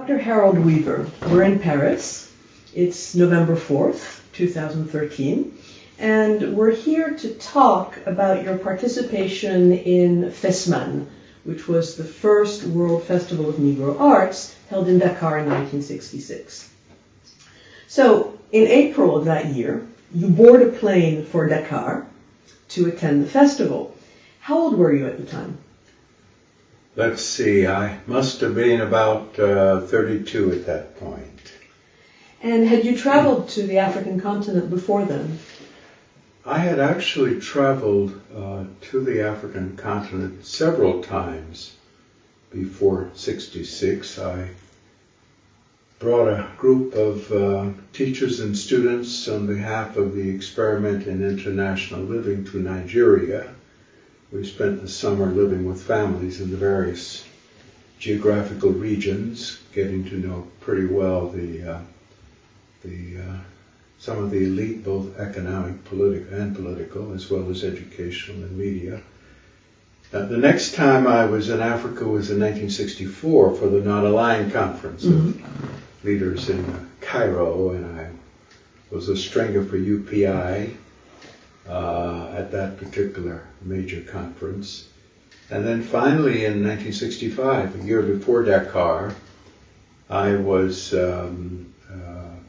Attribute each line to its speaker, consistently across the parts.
Speaker 1: Dr. Harold Weaver, we're in Paris. It's November 4th, 2013, and we're here to talk about your participation in FESMAN, which was the first World Festival of Negro Arts held in Dakar in 1966. So, in April of that year, you board a plane for Dakar to attend the festival. How old were you at the time?
Speaker 2: Let's see, I must have been about 32 at that point.
Speaker 1: And had you traveled to the African continent before then?
Speaker 2: I had actually traveled to the African continent several times before '66. I brought a group of teachers and students on behalf of the Experiment in International Living to Nigeria. We spent the summer living with families in the various geographical regions, getting to know pretty well some of the elite, both economic, political, as well as educational and media. The next time I was in Africa was in 1964 for the Non-Aligned Conference of leaders in Cairo, and I was a stringer for UPI at that particular major conference. And then finally in 1965, a year before Dakar, I was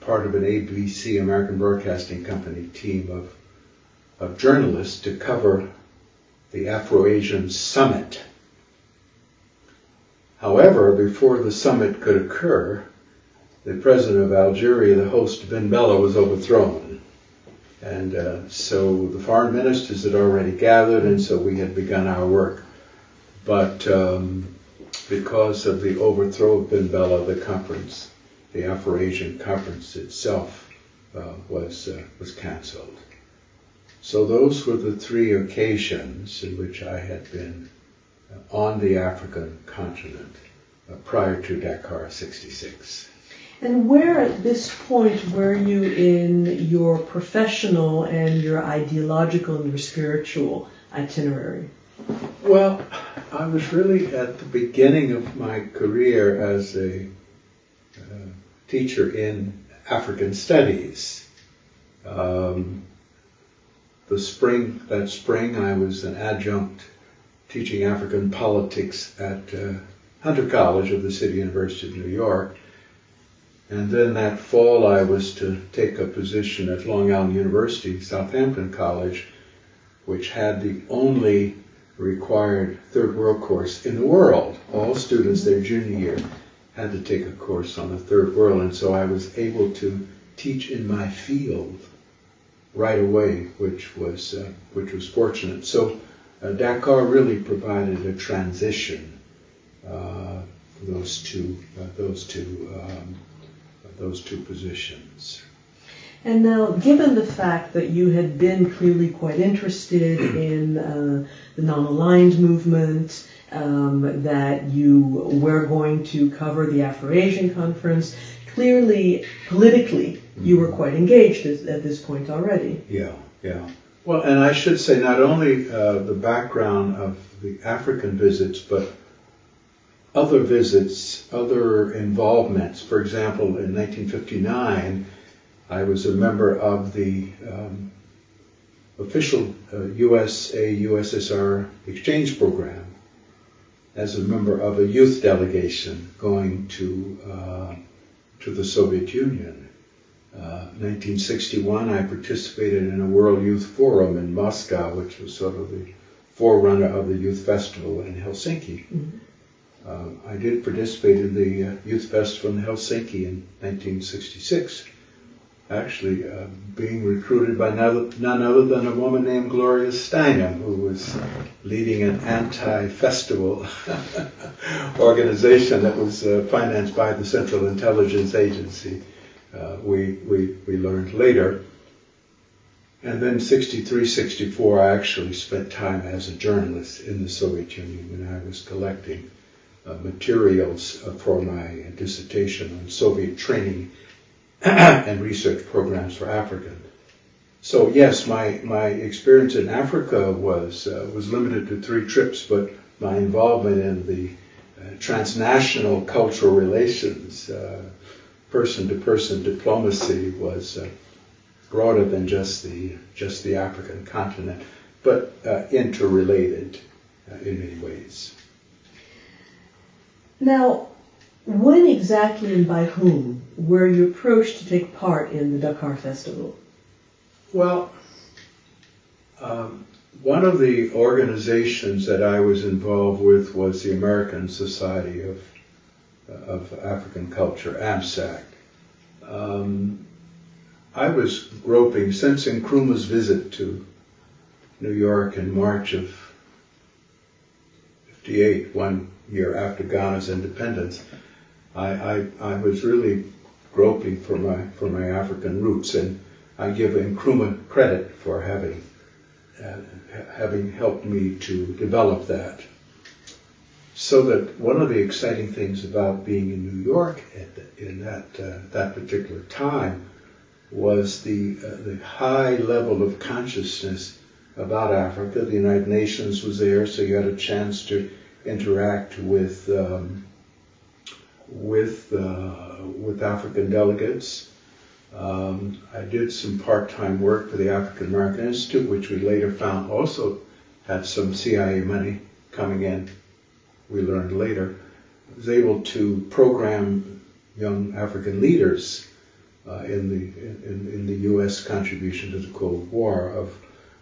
Speaker 2: part of an ABC, American Broadcasting Company team of journalists to cover the Afro-Asian Summit. However, before the summit could occur, the president of Algeria, the host Ben Bella, was overthrown. And so the foreign ministers had already gathered, and so we had begun our work. But because of the overthrow of Ben Bella, the conference, the Afro-Asian Conference itself was canceled. So those were the three occasions in which I had been on the African continent prior to Dakar '66.
Speaker 1: And where at this point were you in your professional and your ideological and your spiritual itinerary?
Speaker 2: Well, I was really at the beginning of my career as a teacher in African studies. That spring I was an adjunct teaching African politics at Hunter College of the City University of New York. And then that fall I was to take a position at Long Island University, Southampton College, which had the only required Third World course in the world. All students their junior year had to take a course on the Third World, and so I was able to teach in my field right away, which was fortunate. So Dakar really provided a transition for those two positions.
Speaker 1: And now, given the fact that you had been clearly quite interested in the non-aligned movement, that you were going to cover the Afro-Asian Conference, clearly, politically, you were quite engaged at this point already.
Speaker 2: Yeah. Well, and I should say not only the background of the African visits, but other visits, other involvements. For example, in 1959, I was a member of the official USA-USSR exchange program as a member of a youth delegation going to the Soviet Union. 1961, I participated in a World Youth Forum in Moscow, which was sort of the forerunner of the Youth Festival in Helsinki. I did participate in the Youth Festival in Helsinki in 1966, actually being recruited by none other than a woman named Gloria Steinem, who was leading an anti-festival organization that was financed by the Central Intelligence Agency. We learned later. And then 63, 64, I actually spent time as a journalist in the Soviet Union when I was collecting materials for my dissertation on Soviet training and research programs for Africa. So yes, my experience in Africa was limited to 3 trips, but my involvement in the transnational cultural relations, person-to-person diplomacy was broader than just the African continent, but interrelated in many ways.
Speaker 1: Now, when exactly and by whom were you approached to take part in the Dakar Festival?
Speaker 2: Well, one of the organizations that I was involved with was the American Society of African Culture, AMSAC. I was groping, since Nkrumah's visit to New York in March of '58, 1 year after Ghana's independence, I was really groping for my African roots, and I give Nkrumah credit for having helped me to develop that. So that one of the exciting things about being in New York in that particular time was the high level of consciousness about Africa. The United Nations was there, so you had a chance to interact with African delegates. I did some part-time work for the African American Institute, which we later found also had some CIA money coming in. We learned later. I was able to program young African leaders in the U.S. contribution to the Cold War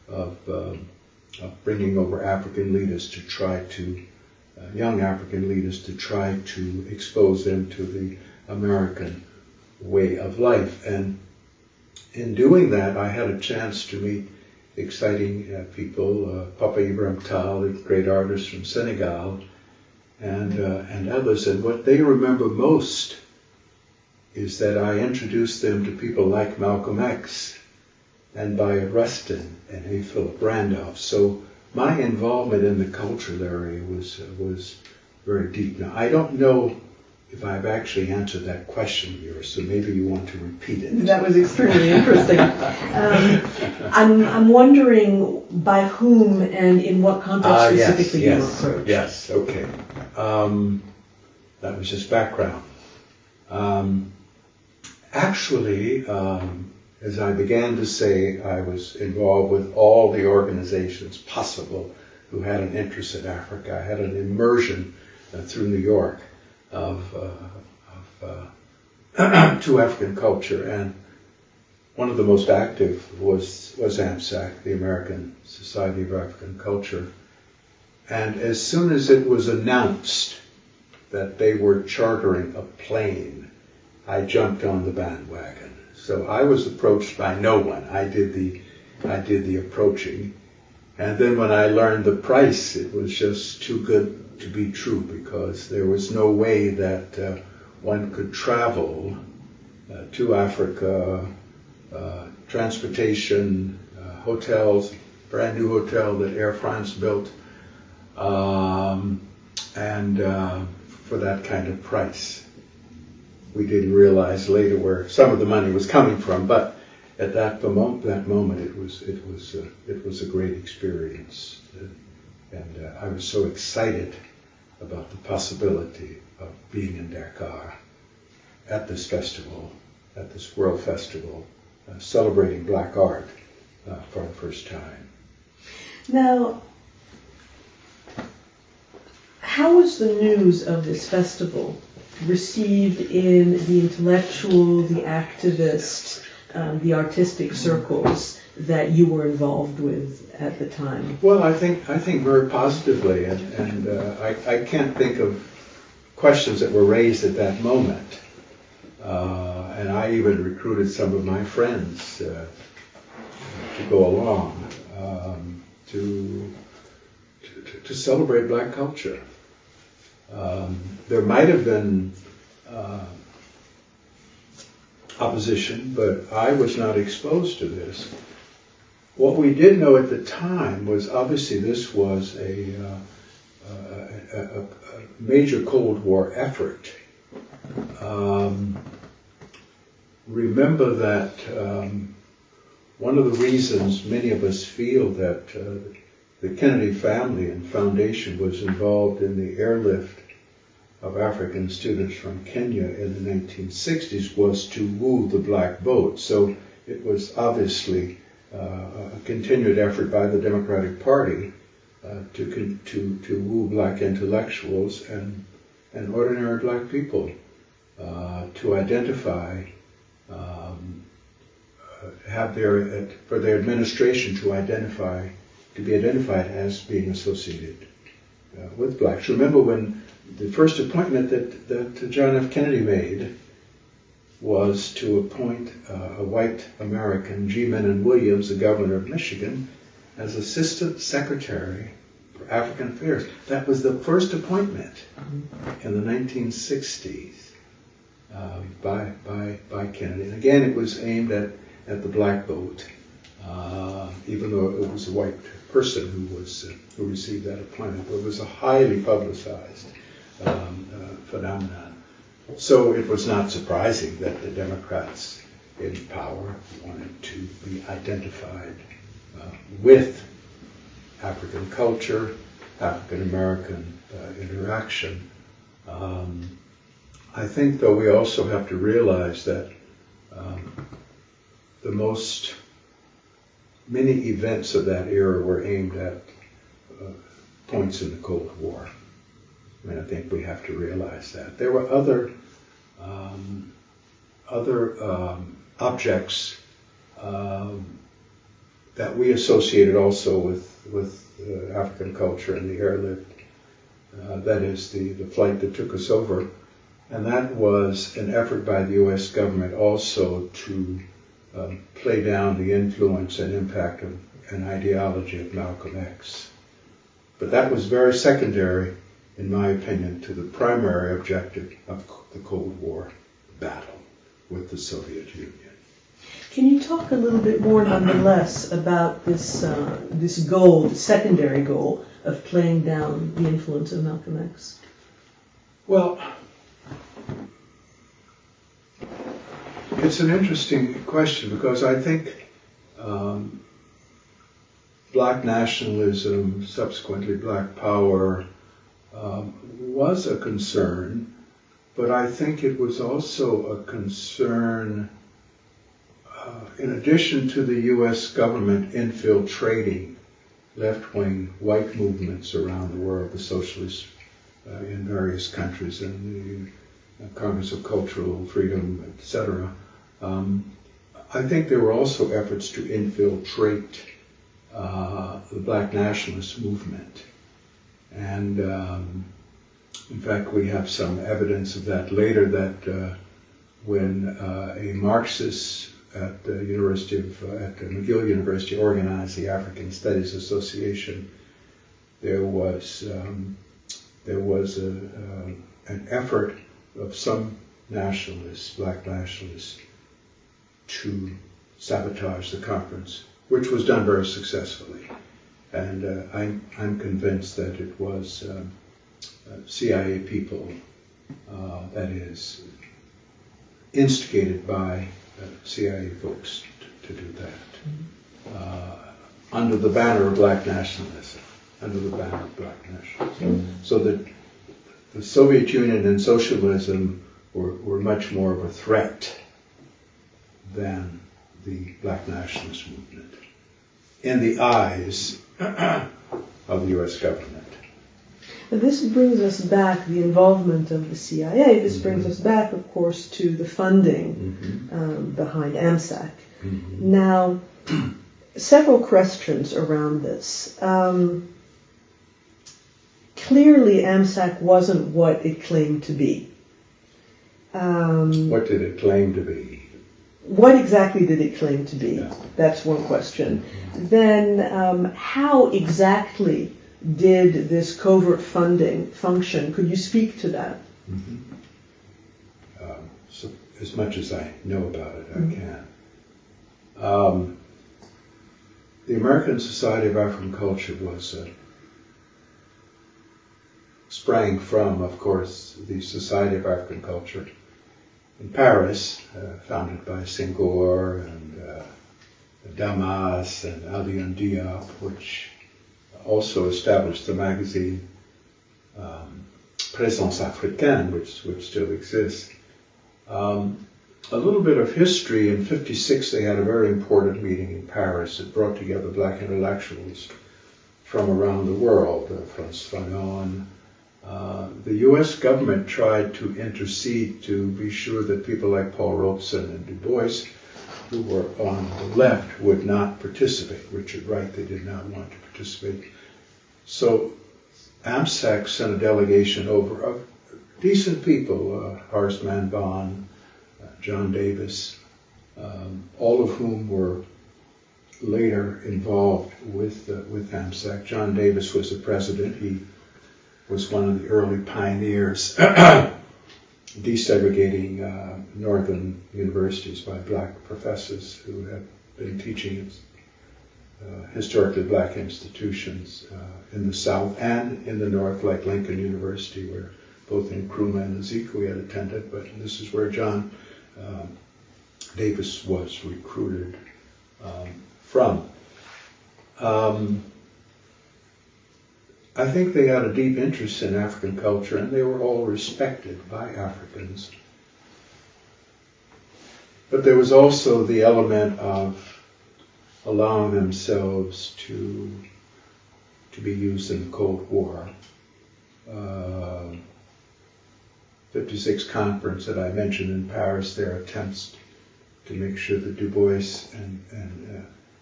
Speaker 2: of bringing over African leaders to try to young African leaders to try to expose them to the American way of life. And in doing that, I had a chance to meet exciting people, Papa Ibrahim Tal, the great artist from Senegal, and others. And what they remember most is that I introduced them to people like Malcolm X and Bayard Rustin and A. Philip Randolph. So my involvement in the cultural area was very deep. Now, I don't know if I've actually answered that question of yours, so maybe you want to repeat it.
Speaker 1: That was extremely interesting. I'm wondering by whom and in what context specifically you were approached.
Speaker 2: Yes, okay. That was just background. Actually, as I began to say, I was involved with all the organizations possible who had an interest in Africa. I had an immersion through New York to African culture, and one of the most active was AMSAC, the American Society of African Culture. And as soon as it was announced that they were chartering a plane, I jumped on the bandwagon. So I was approached by no one. I did the approaching, and then when I learned the price, it was just too good to be true, because there was no way that one could travel to Africa, transportation, hotels, brand new hotel that Air France built, and for that kind of price. We didn't realize later where some of the money was coming from, but at that moment it was a great experience, and I was so excited about the possibility of being in Dakar at this festival, at this World Festival, celebrating black art for the first time.
Speaker 1: Now, how was the news of this festival received in the intellectual, the activist, the artistic circles that you were involved with at the time?
Speaker 2: Well, I think very positively, and I can't think of questions that were raised at that moment. And I even recruited some of my friends to go along to celebrate black culture. There might have been opposition, but I was not exposed to this. What we did know at the time was obviously this was a major Cold War effort. Remember that one of the reasons many of us feel that the Kennedy family and foundation was involved in the airlift of African students from Kenya in the 1960s was to woo the black vote. So it was obviously a continued effort by the Democratic Party to woo black intellectuals and ordinary black people to identify, for their administration to be identified as being associated with blacks. Remember when the first appointment that John F. Kennedy made was to appoint a white American, G. Menon Williams, the governor of Michigan, as Assistant Secretary for African Affairs. That was the first appointment in the 1960s by Kennedy. And again, it was aimed at the black vote, even though it was a white person who received that appointment. But it was a highly publicized phenomenon. So it was not surprising that the Democrats in power wanted to be identified with African culture, African American interaction. I think, though, we also have to realize that many events of that era were aimed at points in the Cold War. I mean, I think we have to realize that. There were other objects that we associated also with African culture and the airlift. That is the flight that took us over. And that was an effort by the U.S. government also to play down the influence and impact of an ideology of Malcolm X. But that was very secondary, in my opinion, to the primary objective of the Cold War battle with the Soviet Union.
Speaker 1: Can you talk a little bit more, nonetheless, about this goal, the secondary goal, of playing down the influence of Malcolm X?
Speaker 2: Well, it's an interesting question because I think black nationalism, subsequently black power, was a concern, but I think it was also a concern in addition to the U.S. government infiltrating left-wing white movements around the world, the socialists in various countries and the Congress of Cultural Freedom, etc. I think there were also efforts to infiltrate the black nationalist movement. And in fact, we have some evidence of that later, that when a Marxist at the McGill University organized the African Studies Association, there was an effort of some nationalists, black nationalists, to sabotage the conference, which was done very successfully. And I'm convinced that it was CIA people, that is, instigated by CIA folks to do that, under the banner of black nationalism, So that the Soviet Union and socialism were much more of a threat than the black nationalist movement in the eyes of the U.S. government.
Speaker 1: And this brings us back, the involvement of the CIA, this brings us back, of course, to the funding behind AMSAC. Now, several questions around this. Clearly, AMSAC wasn't what it claimed to be.
Speaker 2: What did it claim to be?
Speaker 1: What exactly did it claim to be?
Speaker 2: Yeah.
Speaker 1: That's one question. Then, how exactly did this covert funding function? Could you speak to that?
Speaker 2: So, as much as I know about it, I can. The American Society of African Culture sprang from, of course, the Society of African Culture in Paris, founded by Senghor and Damas and Alioune Diop, which also established the magazine Présence Africaine, which still exists. A little bit of history. In '56, they had a very important meeting in Paris that brought together black intellectuals from around the world, Frantz Fanon. The U.S. government tried to intercede to be sure that people like Paul Robeson and Du Bois, who were on the left, would not participate. Richard Wright, they did not want to participate. So AMSAC sent a delegation over of decent people, Horace Mann, John Davis, all of whom were later involved with AMSAC. John Davis was the president. He was one of the early pioneers desegregating northern universities by black professors who had been teaching historically black institutions in the South and in the North, like Lincoln University, where both Nkrumah and Ezekwe had attended, but this is where John Davis was recruited from. I think they had a deep interest in African culture, and they were all respected by Africans. But there was also the element of allowing themselves to be used in the Cold War. 56 conference that I mentioned in Paris, their attempts to make sure that Du Bois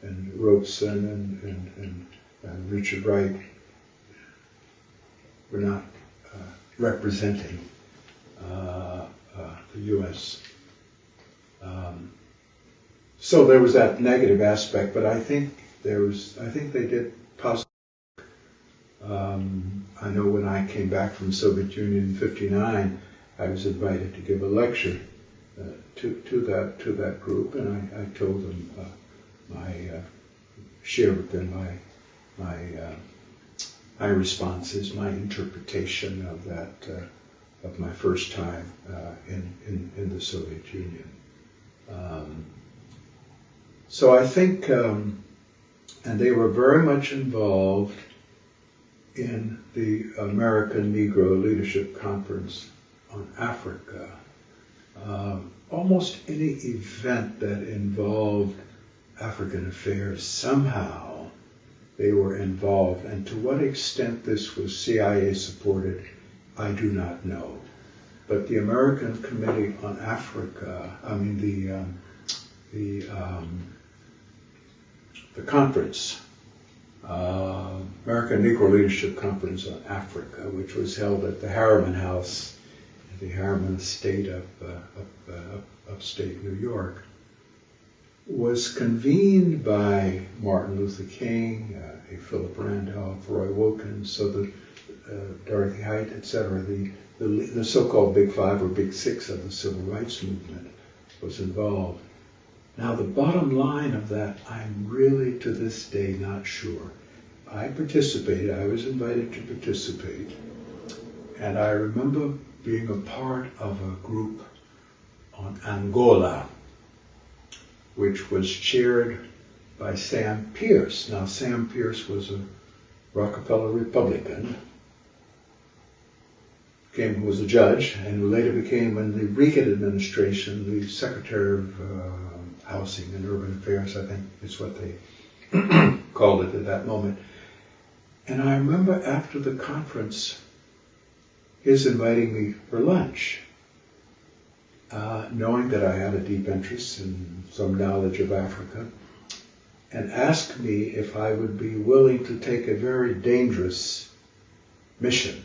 Speaker 2: and Robeson and Richard Wright were not representing the U.S. So there was that negative aspect, but I think they did positive. I know when I came back from the Soviet Union in '59, I was invited to give a lecture to that group, and I told them shared with them my responses, my interpretation of that of my first time in the Soviet Union. So I think, and they were very much involved in the American Negro Leadership Conference on Africa. Almost any event that involved African affairs, somehow they were involved. And to what extent this was CIA supported, I do not know. But the American Committee on Africa, the conference, American Negro Leadership Conference on Africa, which was held at the Harriman House, the Harriman Estate of upstate New York, was convened by Martin Luther King, Philip Randolph, Roy Wilkins, so Dorothy Height, etc. The so-called Big Five or Big Six of the Civil Rights Movement was involved. Now, the bottom line of that, I'm really to this day not sure. I participated, I was invited to participate, and I remember being a part of a group on Angola, which was chaired by Sam Pierce. Now, Sam Pierce was a Rockefeller Republican, who was a judge, and who later became, in the Reagan administration, the Secretary of Housing and Urban Affairs, I think is what they called it at that moment. And I remember after the conference, his inviting me for lunch, knowing that I had a deep interest and some knowledge of Africa, and asked me if I would be willing to take a very dangerous mission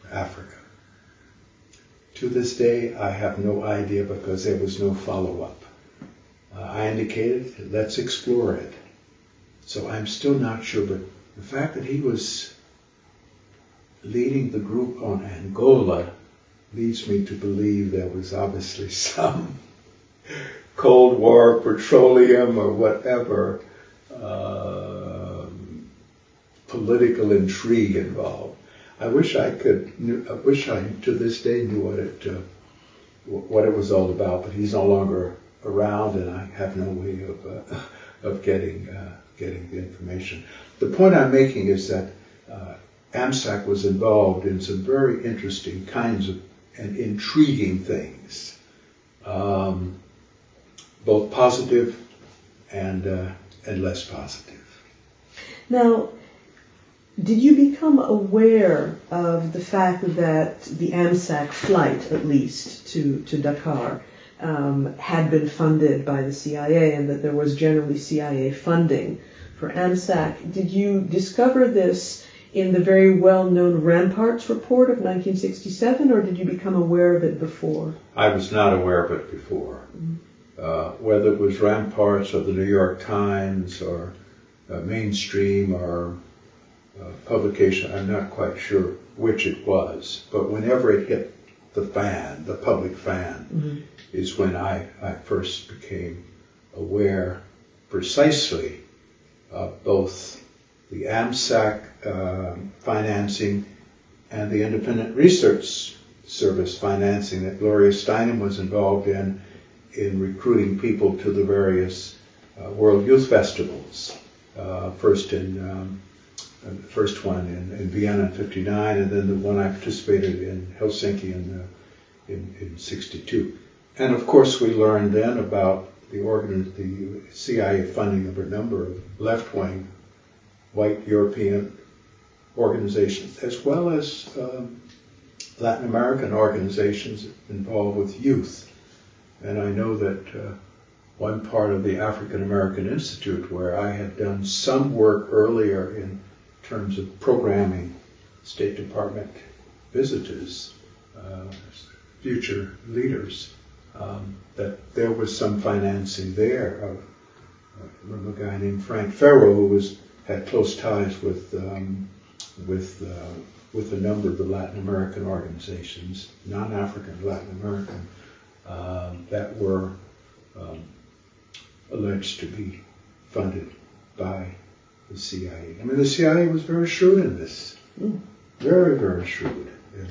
Speaker 2: to Africa. To this day, I have no idea because there was no follow-up. I indicated, let's explore it. So I'm still not sure, but the fact that he was leading the group on Angola leads me to believe there was obviously some Cold War petroleum or whatever political intrigue involved. I wish I to this day knew what it was all about, but he's no longer around, and I have no way of getting the information. The point I'm making is that AMSAC was involved in some very interesting kinds of and intriguing things, both positive and less positive.
Speaker 1: Now, did you become aware of the fact that the AMSAC flight, at least, to Dakar, had been funded by the CIA and that there was generally CIA funding for AMSAC? Did you discover this in the very well-known Ramparts report of 1967, or did you become aware of it before?
Speaker 2: I was not aware of it before. Whether it was Ramparts or the New York Times or mainstream or publication, I'm not quite sure which it was, but whenever it hit the fan, the public fan, is when I first became aware precisely of both the AMSAC financing and the Independent Research Service financing that Gloria Steinem was involved in recruiting people to the various World Youth Festivals. The first one in Vienna in '59, and then the one I participated in Helsinki in '62. And of course, we learned then about the CIA funding of a number of left-wing white European organizations, as well as Latin American organizations involved with youth. And I know that one part of the African American Institute, where I had done some work earlier in terms of programming State Department visitors, future leaders, that there was some financing there. I remember a guy named Frank Farrow who had close ties with a number of the Latin American organizations, non-African Latin American, that were alleged to be funded by the CIA. I mean, the CIA was very shrewd in this, very, very shrewd in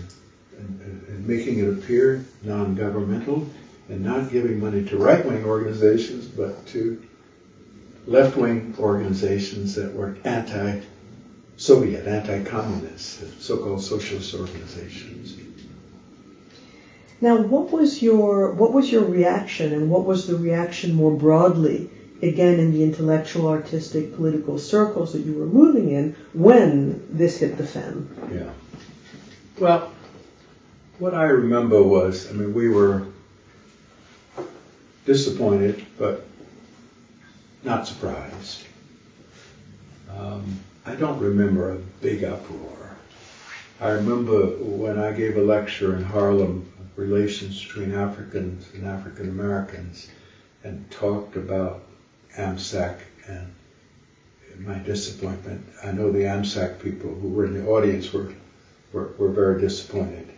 Speaker 2: making it appear non-governmental and not giving money to right-wing organizations, but to left-wing organizations that were anti-Soviet, anti-communist, so-called socialist organizations.
Speaker 1: Now, what was your reaction, and what was the reaction more broadly, again in the intellectual, artistic, political circles that you were moving in, when this hit the fan?
Speaker 2: Yeah. Well, what I remember was, we were disappointed, but not surprised. I don't remember a big uproar. I remember when I gave a lecture in Harlem, relations between Africans and African Americans, and talked about AMSAC and my disappointment. I know the AMSAC people who were in the audience were very disappointed.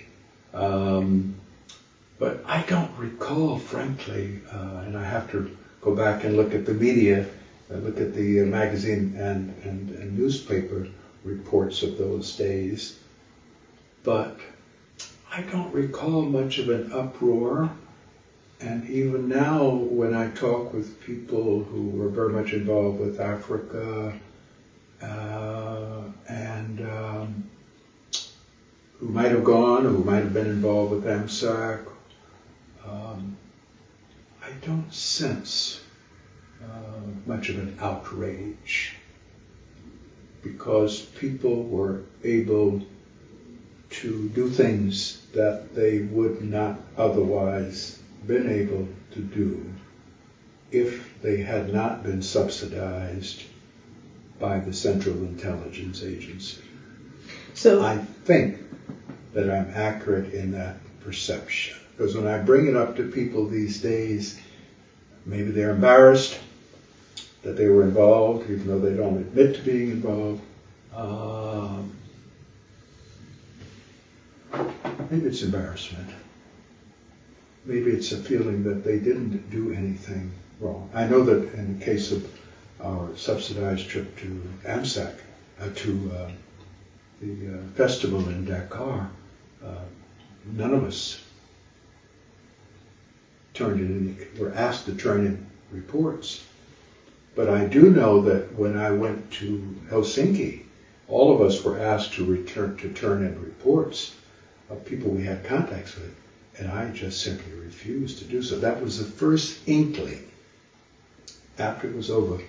Speaker 2: But I don't recall, frankly, and I have to go back and look at the media, look at the magazine and newspaper reports of those days, but I don't recall much of an uproar. And even now, when I talk with people who were very much involved with Africa and who might have gone, who might have been involved with AMSAC, I don't sense much of an outrage, because people were able to do things that they would not otherwise been able to do if they had not been subsidized by the Central Intelligence Agency.
Speaker 1: So
Speaker 2: I think that I'm accurate in that perception, because when I bring it up to people these days, maybe they're embarrassed that they were involved, even though they don't admit to being involved. Maybe it's embarrassment. Maybe it's a feeling that they didn't do anything wrong. I know that in the case of our subsidized trip to AMSAC, to the festival in Dakar, none of us were asked to turn in reports. But I do know that when I went to Helsinki, all of us were asked to turn in reports of people we had contacts with, and I just simply refused to do so. That was the first inkling, after it was over,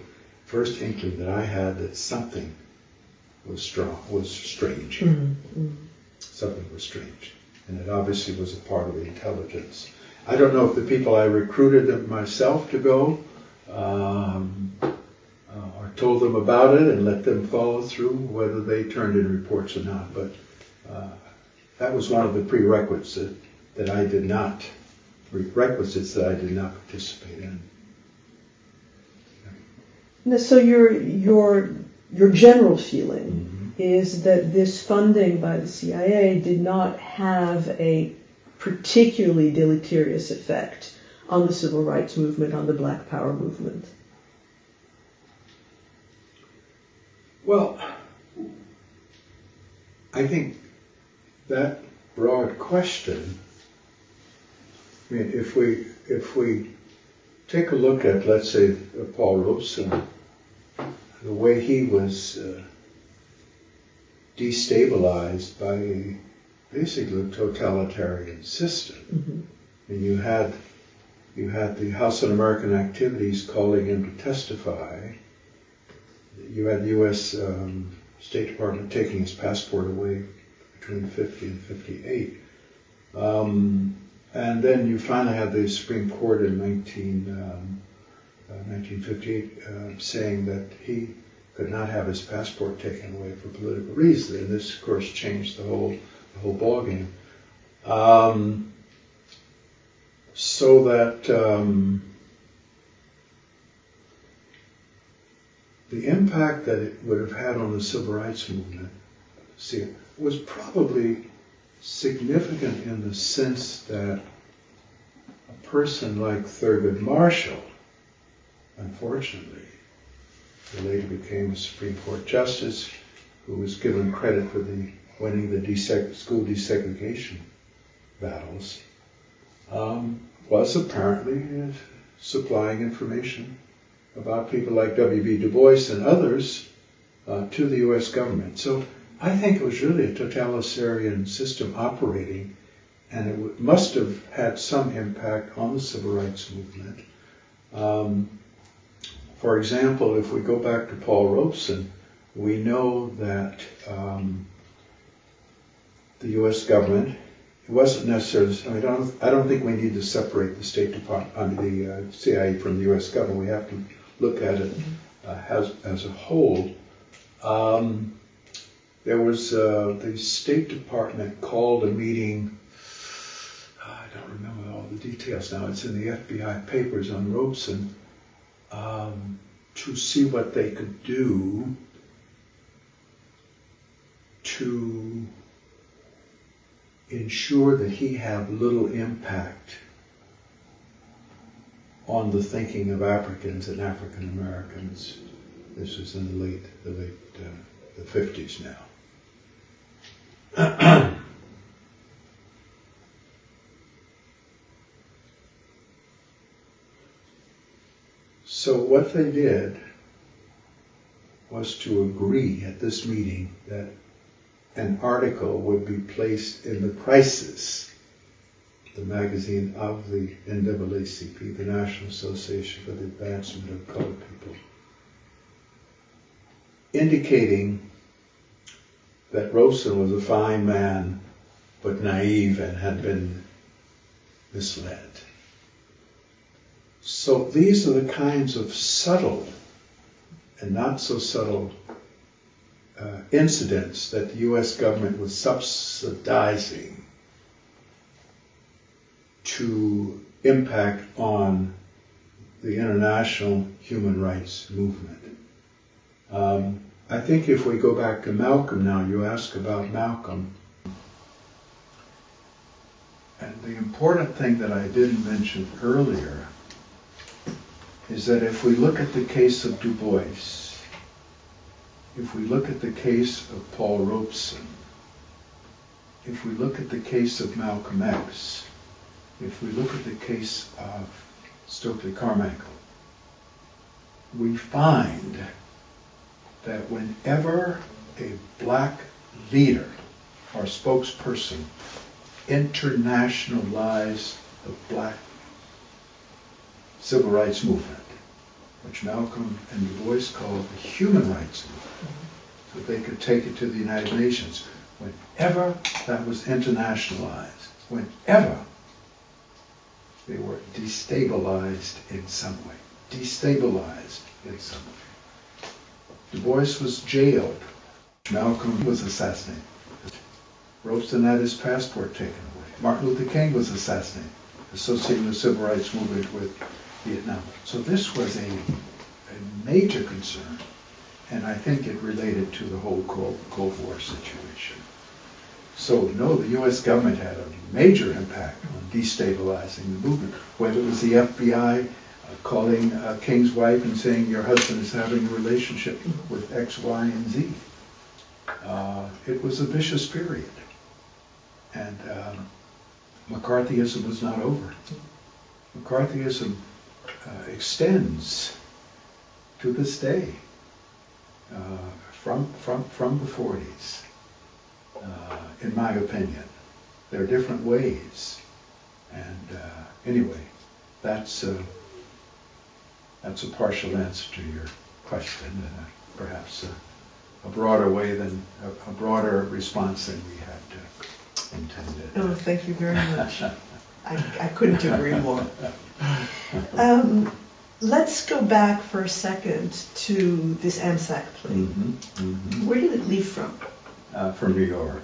Speaker 2: first inkling that I had that something was strange. Something was strange. And it obviously was a part of the intelligence. I don't know if the people I recruited them myself to go, or told them about it and let them follow through, whether they turned in reports or not. But that was one of the prerequisites that I did not participate in.
Speaker 1: Now, so your general feeling is that this funding by the CIA did not have a particularly deleterious effect on the civil rights movement, on the Black Power movement.
Speaker 2: Well, I think that broad question, I mean, if we take a look at, let's say, Paul Robeson, the way he was destabilized by basically a totalitarian system. And you had the House Un-American Activities calling him to testify. You had the U.S. State Department taking his passport away between 50 and 58. And then you finally had the Supreme Court in 1958 saying that he could not have his passport taken away for political reasons. And this, of course, changed the whole ballgame. So that the impact that it would have had on the civil rights movement, was probably significant in the sense that a person like Thurgood Marshall, unfortunately, who later became a Supreme Court justice, who was given credit for winning the school desegregation battles, was apparently supplying information about people like W.B. Du Bois and others to the U.S. government. So I think it was really a totalitarian system operating, and it must have had some impact on the civil rights movement. For example, if we go back to Paul Robeson, we know that the U.S. government, it wasn't necessarily, I don't think we need to separate the State Department, the CIA from the U.S. government. We have to look at it as a whole. There was the State Department called a meeting, I don't remember all the details now, it's in the FBI papers on Robeson, to see what they could do to ensure that he had little impact on the thinking of Africans and African Americans. This was in the late 50s now. So what they did was to agree at this meeting that an article would be placed in the Crisis, the magazine of the NAACP, the National Association for the Advancement of Colored People, indicating that Robeson was a fine man, but naive and had been misled. So these are the kinds of subtle and not so subtle incidents that the U.S. government was subsidizing to impact on the international human rights movement. I think if we go back to Malcolm now, you ask about Malcolm. And the important thing that I didn't mention earlier is that if we look at the case of Du Bois, if we look at the case of Paul Robeson, if we look at the case of Malcolm X, if we look at the case of Stokely Carmichael, we find that whenever a black leader or spokesperson internationalized the black civil rights movement, which Malcolm and Du Bois called the human rights movement, so they could take it to the United Nations. Whenever that was internationalized, whenever they were destabilized in some way, Du Bois was jailed. Malcolm was assassinated. Robeson had his passport taken away. Martin Luther King was assassinated, associating the civil rights movement with Vietnam. So this was a major concern, and I think it related to the whole Cold War situation. So no, the U.S. government had a major impact on destabilizing the movement, whether it was the FBI calling King's wife and saying your husband is having a relationship with X, Y, and Z. It was a vicious period. And McCarthyism was not over. McCarthyism extends to this day from the 40s, in my opinion. There are different ways. And anyway, that's a partial answer to your question, perhaps a broader way than a broader response than we had intended.
Speaker 1: Oh, thank you very much. I couldn't agree more. Let's go back for a second to this AMSAC plane. Where did it leave from?
Speaker 2: From New York.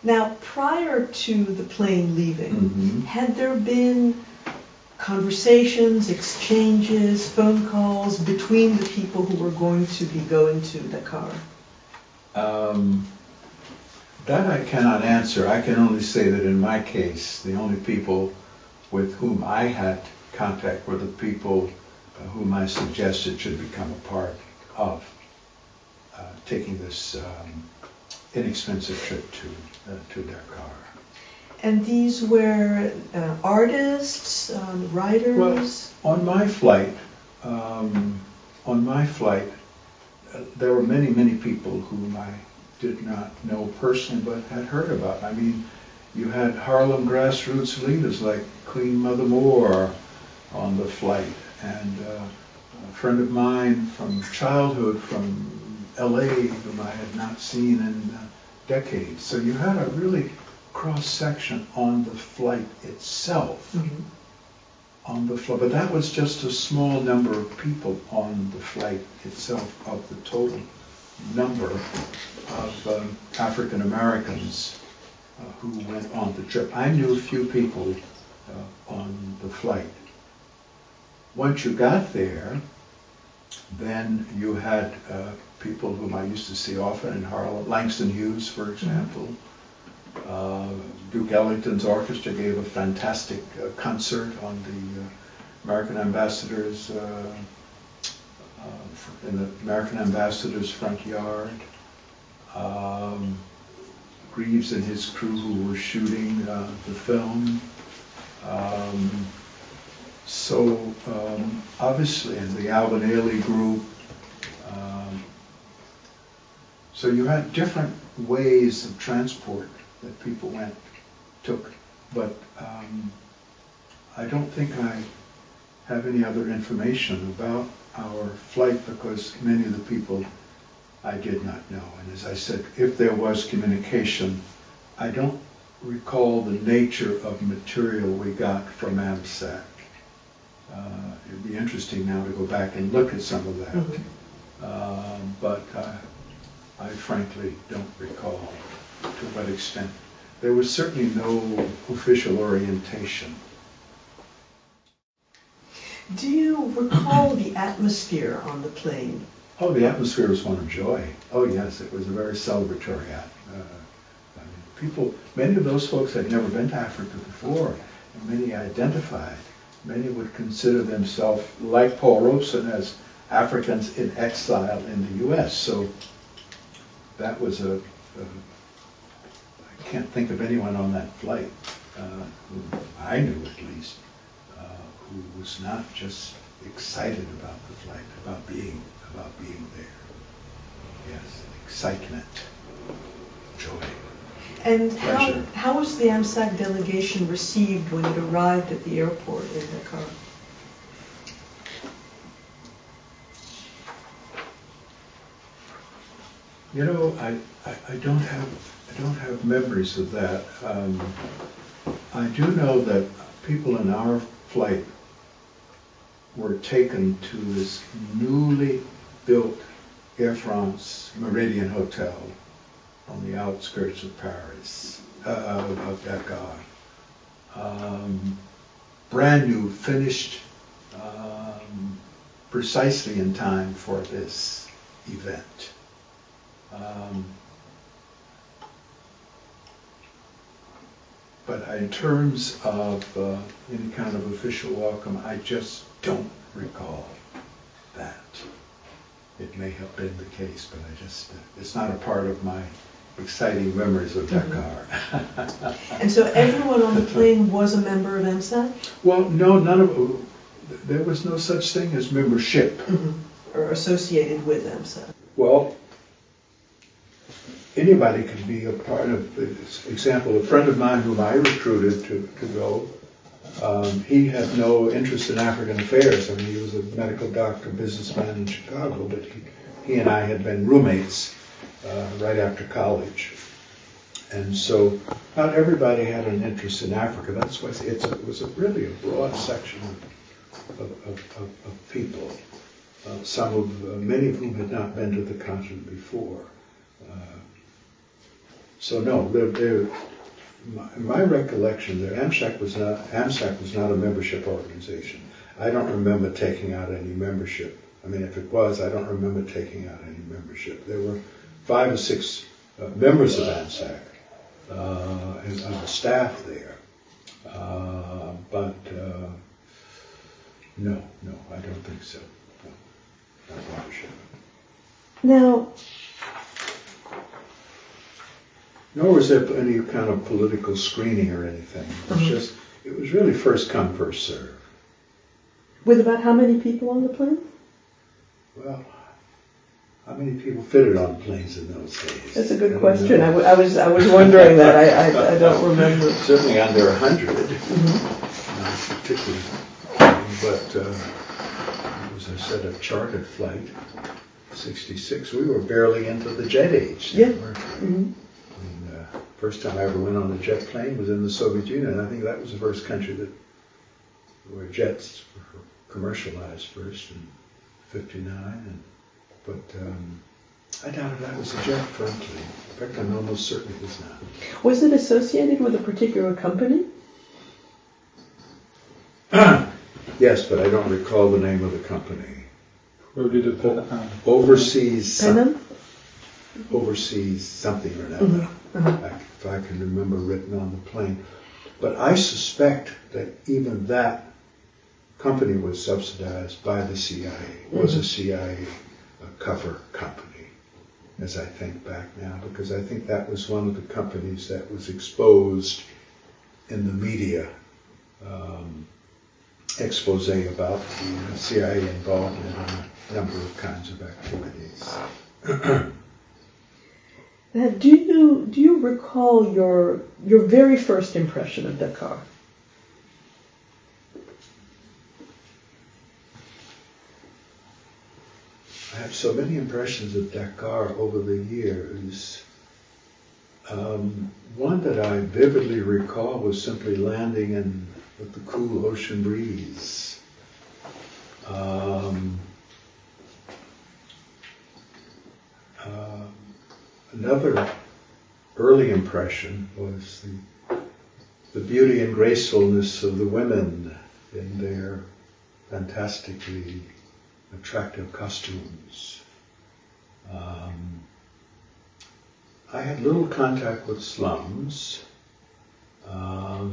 Speaker 1: Now, prior to the plane leaving, had there been conversations, exchanges, phone calls between the people who were going to be going to Dakar?
Speaker 2: That I cannot answer. I can only say that in my case, the only people with whom I had contact were the people whom I suggested should become a part of taking this inexpensive trip to Dakar.
Speaker 1: And these were artists, writers?
Speaker 2: Well, on my flight, there were many people whom I did not know personally, but had heard about. I mean, you had Harlem grassroots leaders like Queen Mother Moore on the flight, and a friend of mine from childhood from LA whom I had not seen in decades. So you had a really cross-section on the flight itself. On the flight, but that was just a small number of people on the flight itself of the total number of African Americans who went on the trip. I knew a few people on the flight. Once you got there, then you had people whom I used to see often in Harlem, Langston Hughes, for example. Duke Ellington's orchestra gave a fantastic concert on the American ambassador's in the American ambassador's front yard. Greaves and his crew who were shooting the film. Obviously, and the Alvin Ailey group. So you had different ways of transport that people took, but I don't think I have any other information about our flight because many of the people I did not know. And as I said, if there was communication, I don't recall the nature of material we got from AMSAC. It'd be interesting now to go back and look at some of that. But I frankly don't recall to what extent. There was certainly no official orientation.
Speaker 1: Do you recall the atmosphere on the plane?
Speaker 2: Oh, the atmosphere was one of joy. Oh, yes, it was a very celebratory many of those folks had never been to Africa before, and many identified. Many would consider themselves, like Paul Robeson, as Africans in exile in the U.S. So that was I can't think of anyone on that flight, who I knew at least, who was not just excited about the flight, about being there. Yes, excitement, joy.
Speaker 1: And
Speaker 2: Pleasure.
Speaker 1: how was the AMSAC delegation received when it arrived at the airport in Dakar?
Speaker 2: You know, I don't have memories of that. I do know that people in our flight were taken to this newly built Air France Meridian Hotel on the outskirts of Paris, of Dakar. Brand new, finished precisely in time for this event. But in terms of any kind of official welcome, I just don't recall that. It may have been the case, but it's not a part of my exciting memories of Dakar.
Speaker 1: And so everyone on the plane was a member of AMSAC?
Speaker 2: Well, no, there was no such thing as membership.
Speaker 1: Or associated with AMSAC?
Speaker 2: Well, anybody can be a part of this. Example, a friend of mine whom I recruited to go, he had no interest in African affairs. I mean, he was a medical doctor, businessman in Chicago, but he and I had been roommates right after college. And so not everybody had an interest in Africa. That's why it was really a broad section of people, many of whom had not been to the continent before. So no, my recollection, AMSAC was not a membership organization. I don't remember taking out any membership. I mean, if it was, I don't remember taking out any membership. There were 5 or 6 members of AMSAC and on the staff there, but no, I don't think so. No, not membership.
Speaker 1: Now,
Speaker 2: nor was there any kind of political screening or anything. It was really first come, first serve.
Speaker 1: with about how many people on the plane?
Speaker 2: Well, how many people fitted on planes in those days?
Speaker 1: That's a good question. I was wondering that. I don't remember.
Speaker 2: Certainly under 100, not particularly. But as I said, a chartered flight, 66. We were barely into the jet age.
Speaker 1: Yeah.
Speaker 2: First time I ever went on a jet plane was in the Soviet Union. I think that was the first country where jets were commercialized first in '59. But I doubt if that was a jet, frankly. In fact, I'm almost certain it was not.
Speaker 1: Was it associated with a particular company?
Speaker 2: Yes, but I don't recall the name of the company.
Speaker 3: Where did it put
Speaker 2: Overseas.
Speaker 1: Penham?
Speaker 2: Overseas something or another. If I can remember written on the plane. But I suspect that even that company was subsidized by the CIA, was a CIA cover company, as I think back now, because I think that was one of the companies that was exposed in the media expose about the CIA involvement in a number of kinds of activities.
Speaker 1: Do you recall your very first impression of Dakar?
Speaker 2: I have so many impressions of Dakar over the years. One that I vividly recall was simply landing with the cool ocean breeze. Another early impression was the beauty and gracefulness of the women in their fantastically attractive costumes. I had little contact with slums. I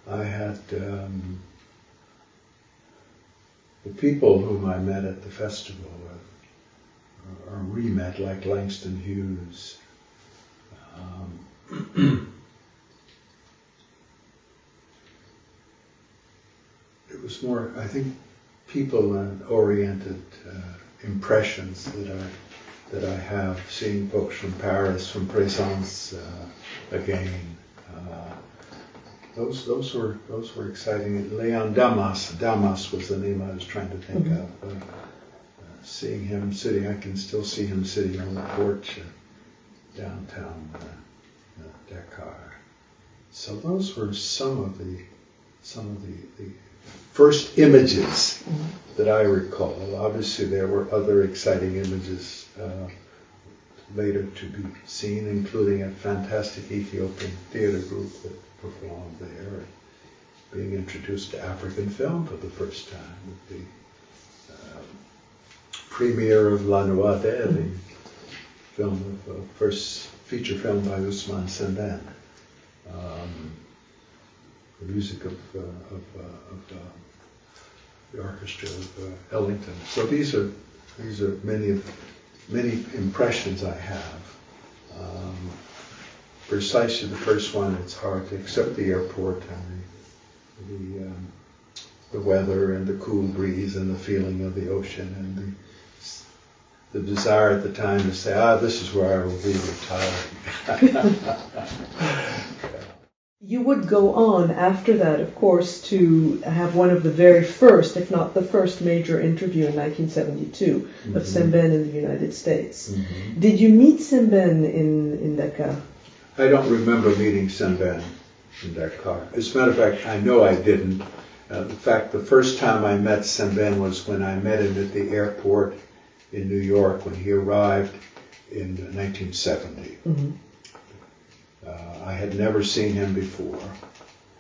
Speaker 2: had the people whom I met at the festival or re-met, like Langston Hughes. It was more, I think, people-oriented impressions that that I have, seeing books from Paris, from Présence again. Those were exciting. Leon Damas was the name I was trying to think of. Seeing him sitting, I can still see him sitting on the porch downtown Dakar. So those were some of the first images that I recall. Obviously, there were other exciting images later to be seen, including a fantastic Ethiopian theater group that performed there, and being introduced to African film for the first time with the premiere of La Noire, the film, first feature film by Ousmane Sembène. The music of the orchestra of Ellington. So these are many impressions I have. Precisely the first one, it's hard to accept the airport and the weather and the cool breeze and the feeling of the ocean and the desire at the time to say, this is where I will be retiring.
Speaker 1: You would go on after that, of course, to have one of the very first, if not the first major interview in 1972 of Sembène in the United States. Did you meet Sembène in Dakar?
Speaker 2: I don't remember meeting Sembène in Dakar. As a matter of fact, I know I didn't. In fact, the first time I met Sembène was when I met him at the airport in New York when he arrived in 1970. I had never seen him before,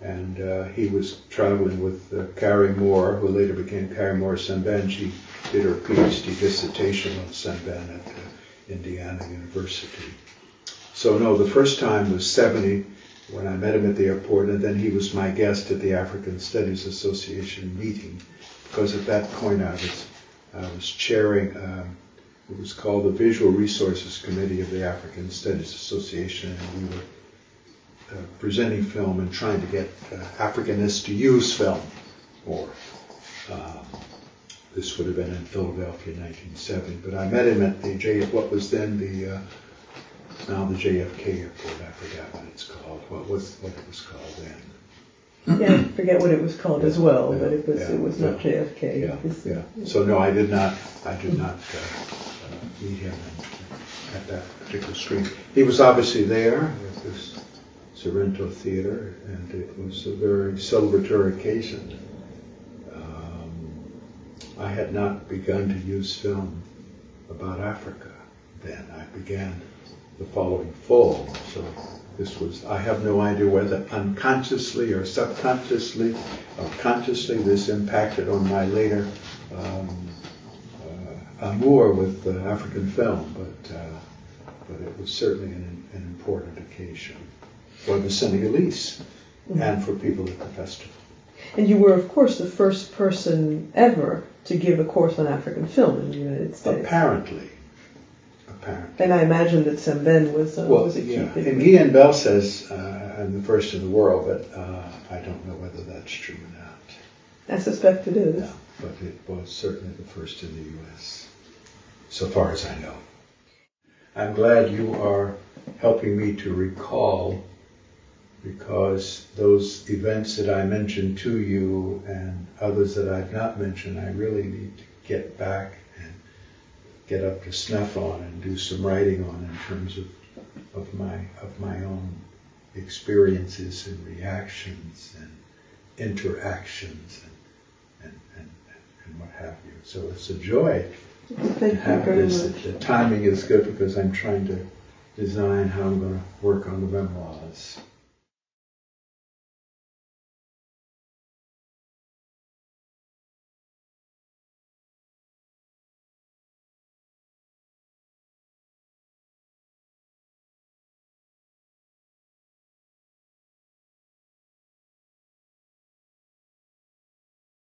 Speaker 2: and he was traveling with Carrie Moore, who later became Carrie Moore Sembène. She did her PhD dissertation on Sembène at Indiana University. So no, the first time was 70 when I met him at the airport, and then he was my guest at the African Studies Association meeting, because at that point I was chairing, it was called the Visual Resources Committee of the African Studies Association, and we were presenting film and trying to get Africanists to use film more. This would have been in Philadelphia in 1970, but I met him at what was then now the JFK airport. I forgot what it's called. What it was called then.
Speaker 1: Yeah, I forget what it was called as well, but it was not JFK.
Speaker 2: Yeah. So no, I did not meet him at that particular street. He was obviously there at this Sorrento Theater, and it was a very celebratory occasion. I had not begun to use film about Africa then. I began the following fall, so I have no idea whether unconsciously or subconsciously or consciously this impacted on my later amour with African film, but it was certainly an important occasion for the Senegalese and for people at the festival.
Speaker 1: And you were, of course, the first person ever to give a course on African film in the United States.
Speaker 2: Apparently.
Speaker 1: And I imagine that Sembène was a key figure.
Speaker 2: And Guy Bell says I'm the first in the world, but I don't know whether that's true or not.
Speaker 1: I suspect it is.
Speaker 2: Yeah, but it was certainly the first in the U.S., so far as I know. I'm glad you are helping me to recall, because those events that I mentioned to you and others that I've not mentioned, I really need to get back and get up to snuff on and do some writing on in terms of my own experiences and reactions and interactions and what have you. So it's a joy
Speaker 1: to have this.
Speaker 2: The timing is good because I'm trying to design how I'm going to work on the memoirs.